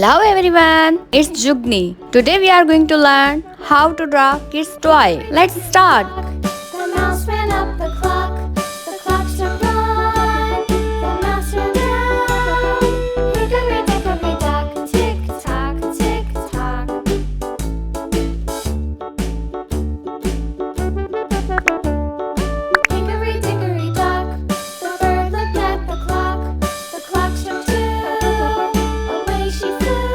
Hello everyone, it's Jugni. Today we are going to learn how to draw kids' toy. Let's start. The mouse ran up the clock struck one. The mouse ran down. Hickory dickory dock, tick tock, tick tock. Hickory dickory dock, the bird looked at the clock struck two. Away she flew.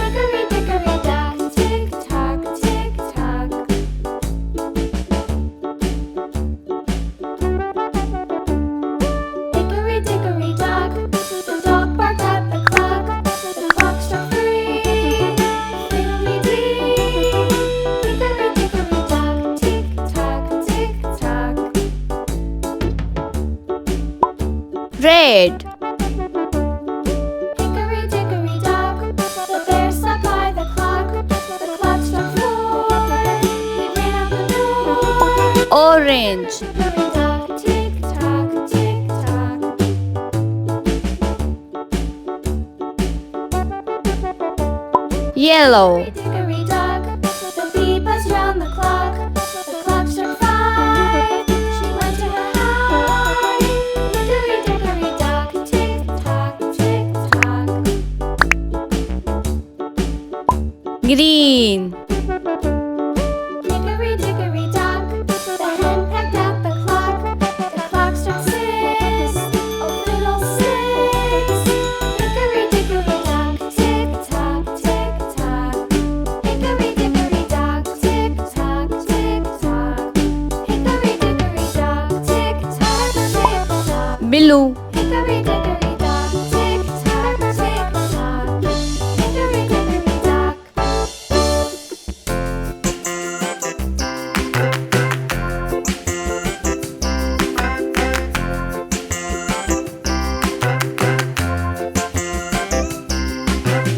Hickory dickory dock, tick tock, tick tock. Hickory dickory dock, the dog barked at the clock struck three. Fiddly-dee, hickory dickory dock, tick tock, tick tock. Red, Hickory dickory dock, the bear sat by the clock struck four. He ran out the door. orange, Hickory dock, tick tock, tick tock. yellow, Hickory dock, the bee buzzed round the clock struck five. She went to her hive. Hickory dickory dock, tick tock, tick tock. green, Hickory dickory dock, the hen pecked at the clock struck six. Oh fiddlesticks. Hickory dickory dock, tick tock, tick tock. Hickory dickory dock, tick tock, tick tock. Hickory dickory dock, tick tock, tick tock. blue, Hickory dickory dock, tick tock, tick tock. Hickory dickory dock.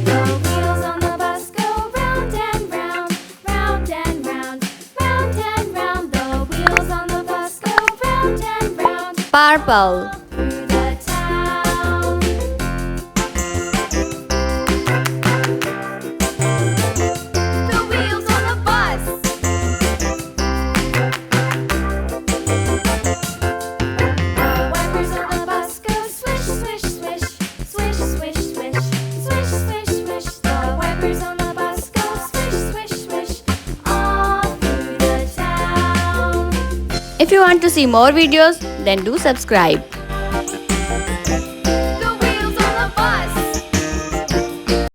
The wheels on the bus go round and round, round and round, round and round. The wheels on the bus go round and round. purple, Through the town. The wheels on the bus. The wipers on the bus go swish, swish, swish, swish, swish, swish, swish, swish, swish. The wipers on the bus go swish, swish, swish, all through the town. If you want to see more videos, then do subscribe.